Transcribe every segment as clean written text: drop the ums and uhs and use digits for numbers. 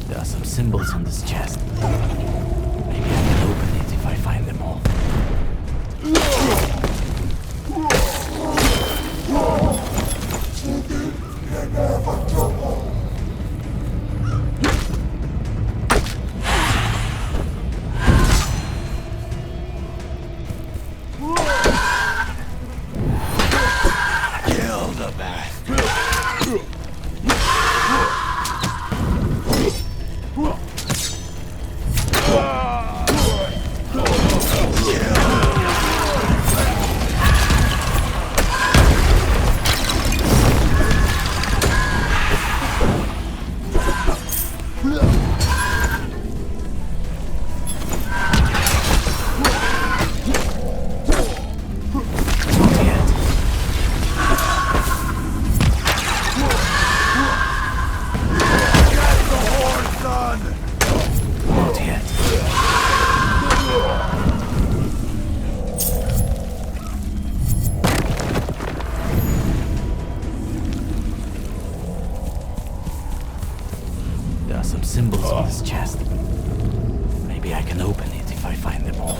There are some symbols on this chest. Maybe I can open it if I find them all. Kill the bastard. There are some symbols on this chest. Maybe I can open it if I find them all.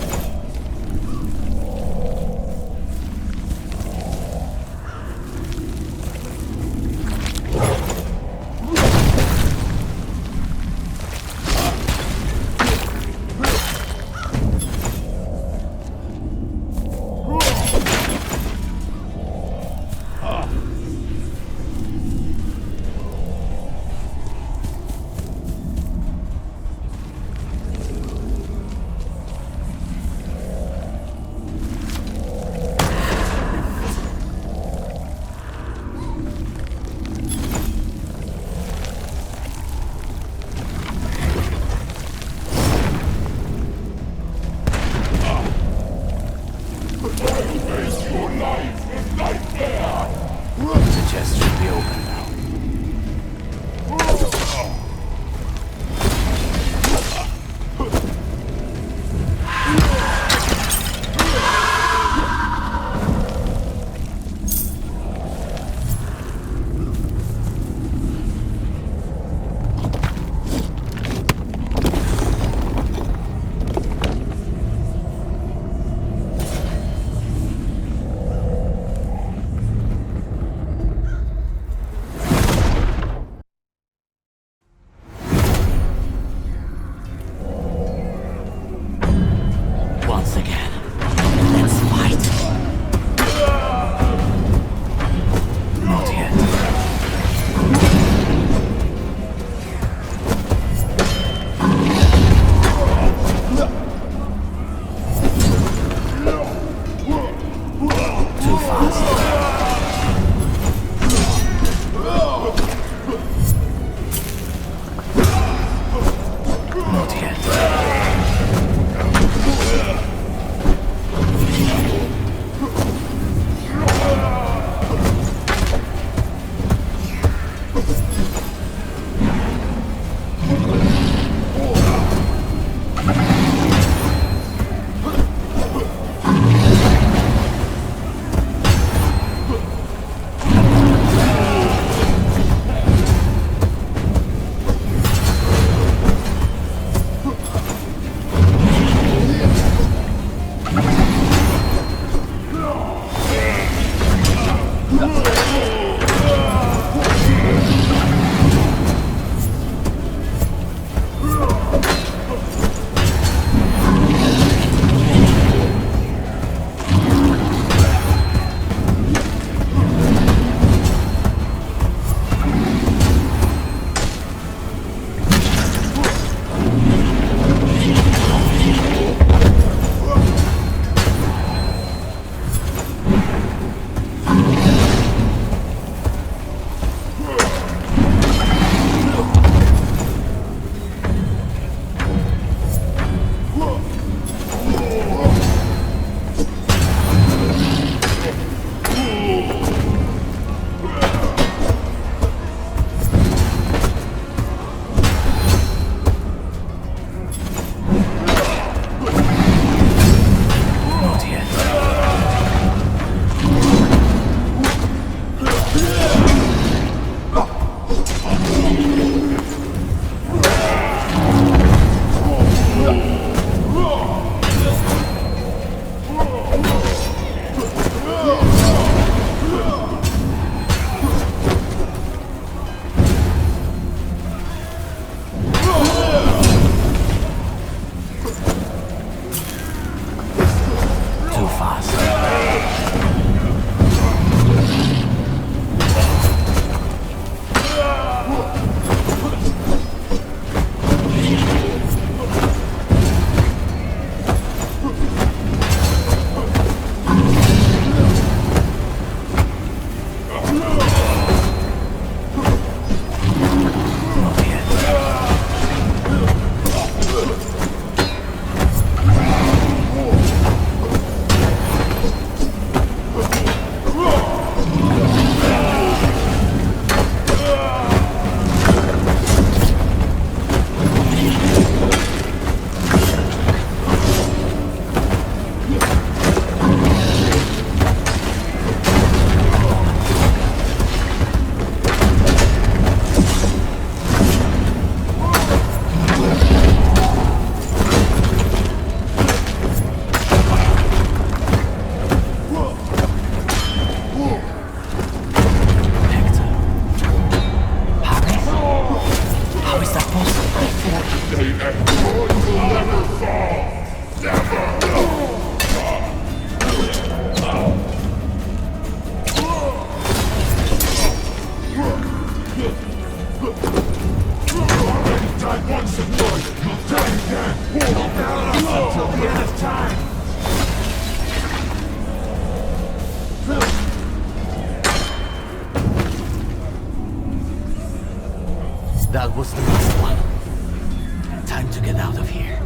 That was the last one. Time to get out of here.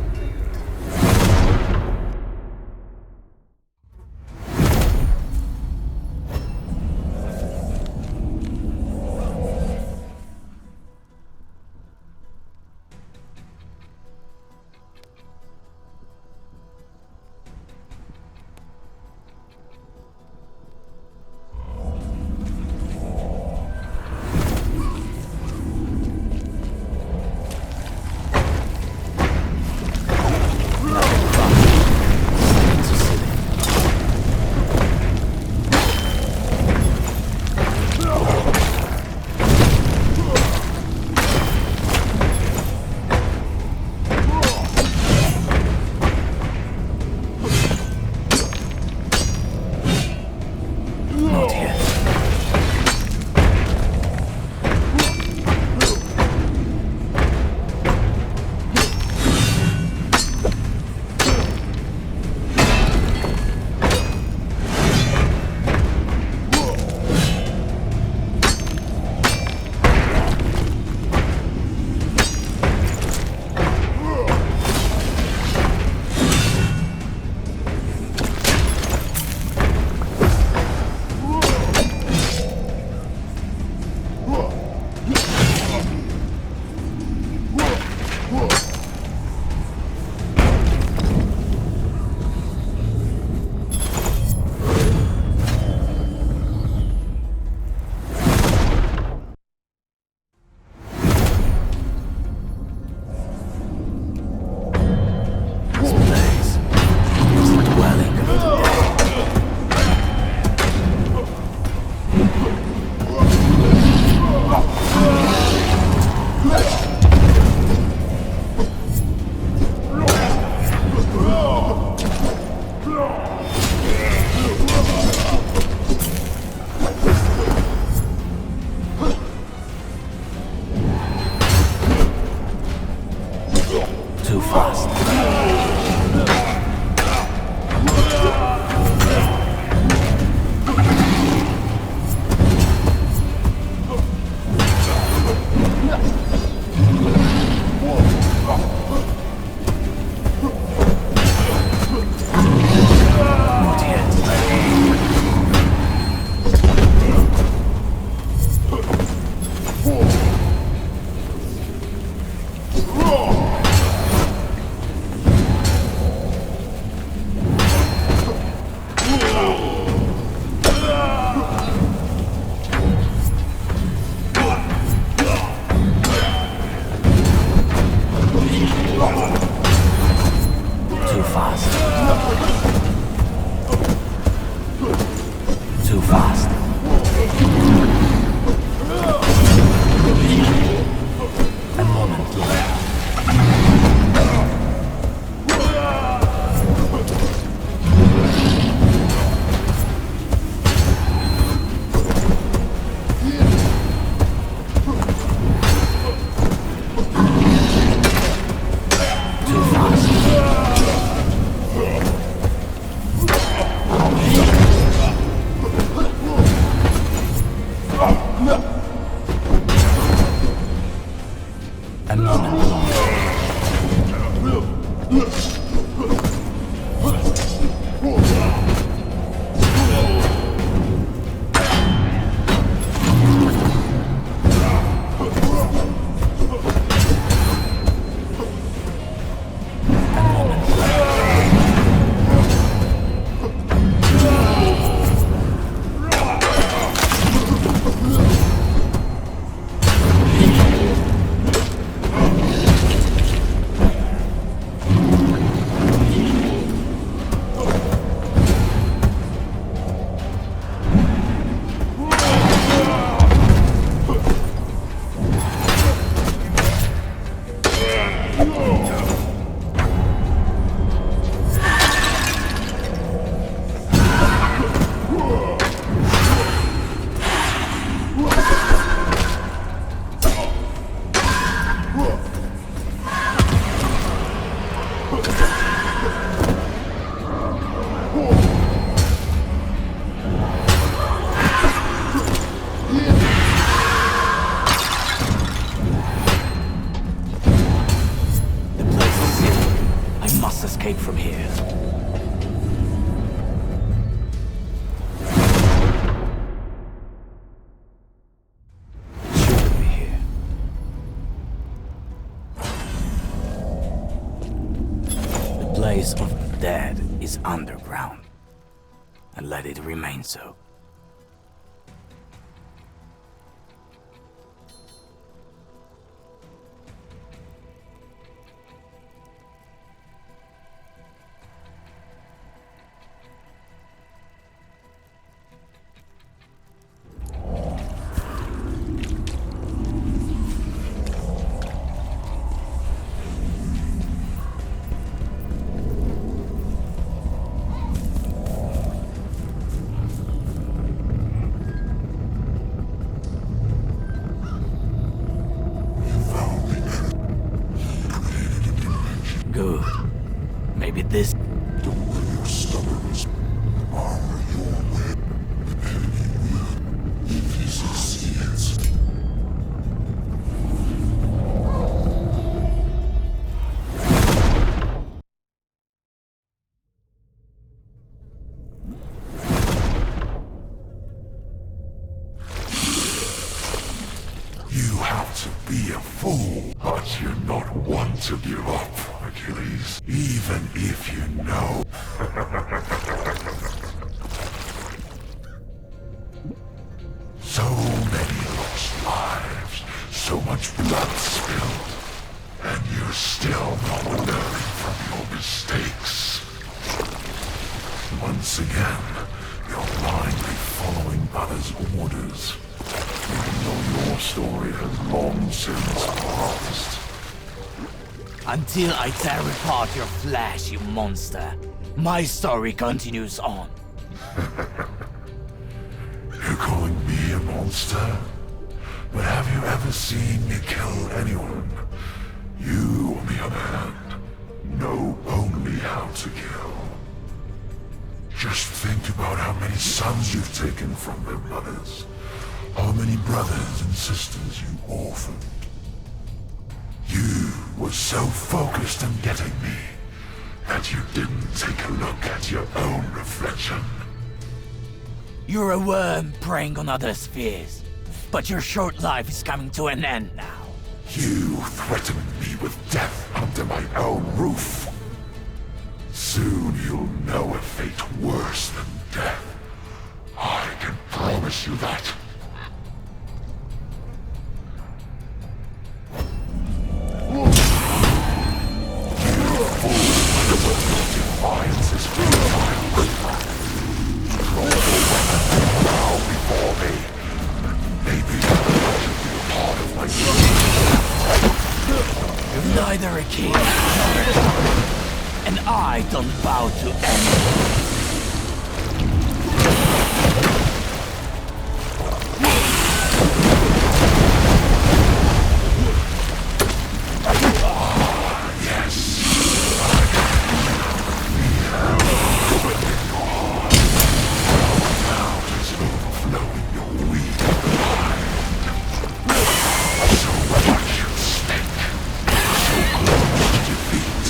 rise of the dead is underground, and let it remain so. Good. Maybe this... The way your stubbornness armor your way. The enemy will, if he succeeds. You have to be a fool, but you're not one to give up, Achilles. Even if you know. So many lost lives, so much blood spilled, and you're still not learning from your mistakes. Once again, you're blindly following others' orders, even though your story has long since passed. Until I tear apart your flesh, you monster, my story continues on. You're calling me a monster? But have you ever seen me kill anyone? You, on the other hand, know only how to kill. Just think about how many sons you've taken from their mothers. How many brothers and sisters you orphaned. You were so focused on getting me that you didn't take a look at your own reflection. You're a worm preying on other spheres, but your short life is coming to an end now. You threatened me with death under my own roof. Soon you'll know a fate worse than death. I can promise you that. Defiance is futile. Throw the weapon now before me. Maybe I should be a part of my You're neither a king nor a coward, and I don't bow to anyone. defeat.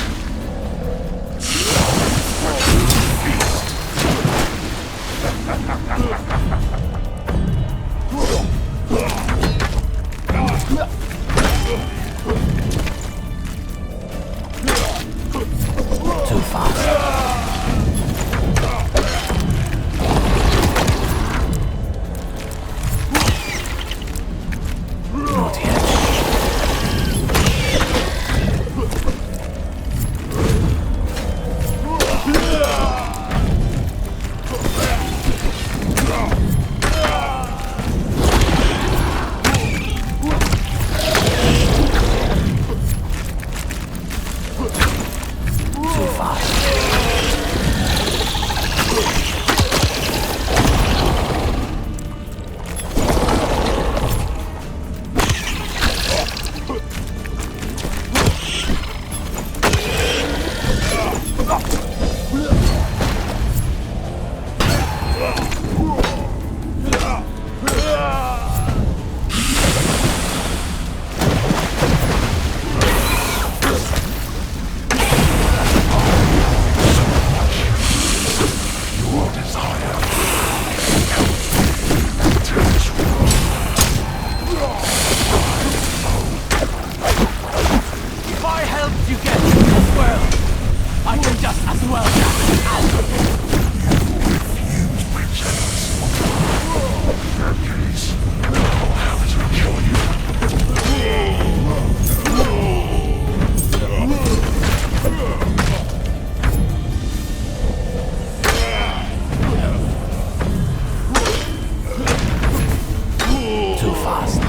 fast.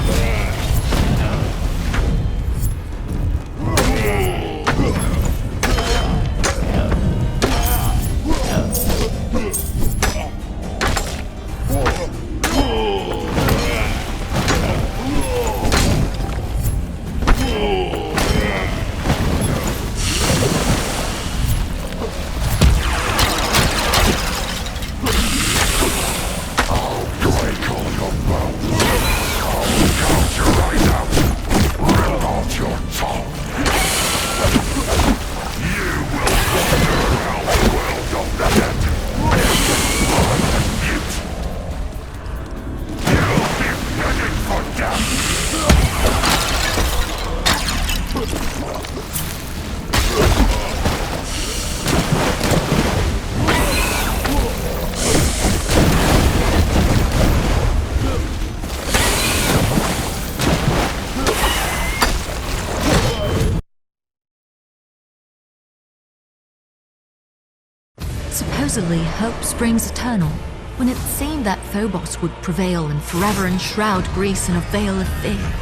Supposedly, hope springs eternal. When it seemed that Phobos would prevail and forever enshroud Greece in a veil of fear.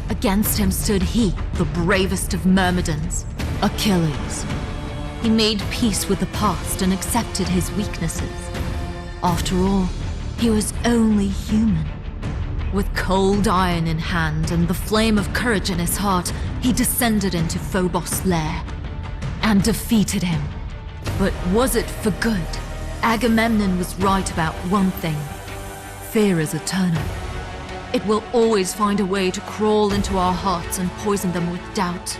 Against him stood he, the bravest of Myrmidons, Achilles. He made peace with the past and accepted his weaknesses. After all, he was only human. With cold iron in hand and the flame of courage in his heart, he descended into Phobos' lair and defeated him. But was it for good? Agamemnon was right about one thing. Fear is eternal. It will always find a way to crawl into our hearts and poison them with doubt.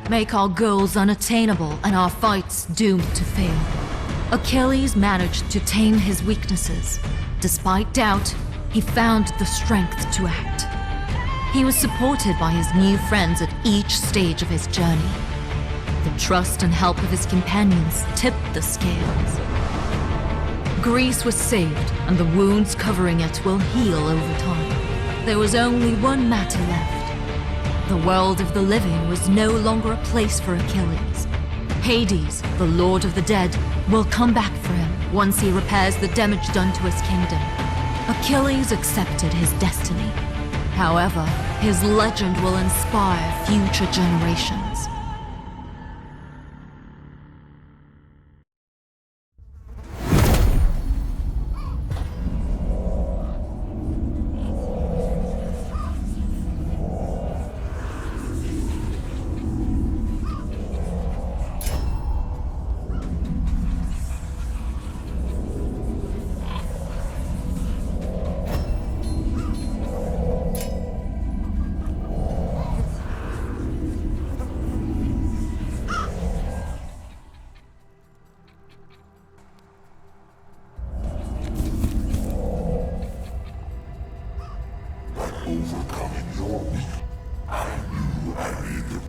Make our goals unattainable and our fights doomed to fail. Achilles managed to tame his weaknesses. Despite doubt, he found the strength to act. He was supported by his new friends at each stage of his journey. The trust and help of his companions tipped the scales. Greece was saved, and the wounds covering it will heal over time. There was only one matter left. The world of the living was no longer a place for Achilles. Hades, the lord of the dead, will come back for him once he repairs the damage done to his kingdom. Achilles accepted his destiny. However, his legend will inspire future generations.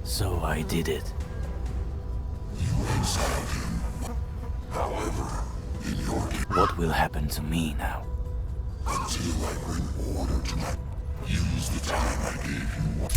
So I did it. What will happen to me now? Until I bring order to my... Use the time I gave you.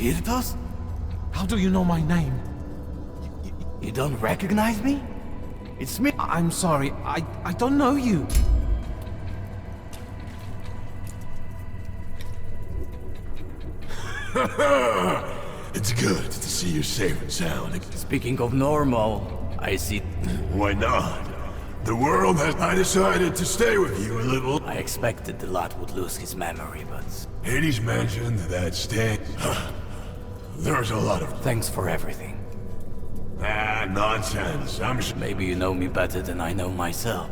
Spiritus? How do you know my name? You don't recognize me? It's me. I'm sorry, I don't know you. It's good to see you safe and sound. Speaking of normal, I see. Why not? The world has... I decided to stay with you a little. I expected the lad would lose his memory, but Hades mentioned that stay... There's a lot of... thanks for everything. Nonsense. I'm sure... Maybe you know me better than I know myself.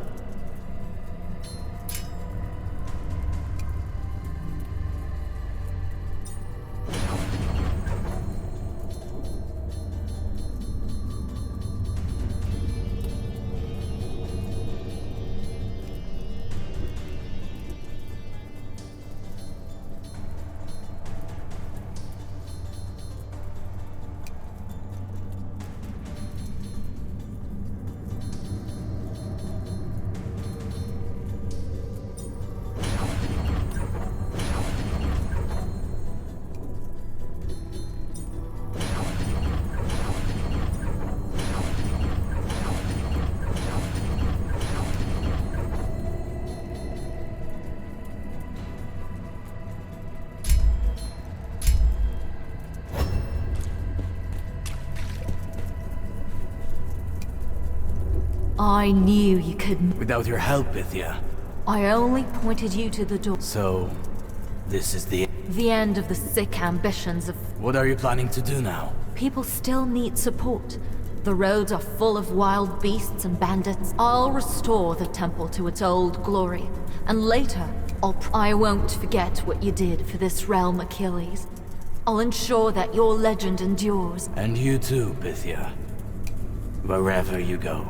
I knew you couldn't. Without your help, Bithia. I only pointed you to the door. So, this is the... The end of the sick ambitions of... What are you planning to do now? People still need support. The roads are full of wild beasts and bandits. I'll restore the temple to its old glory. And later, I won't forget what you did for this realm, Achilles. I'll ensure that your legend endures. And you too, Bithia. Wherever you go.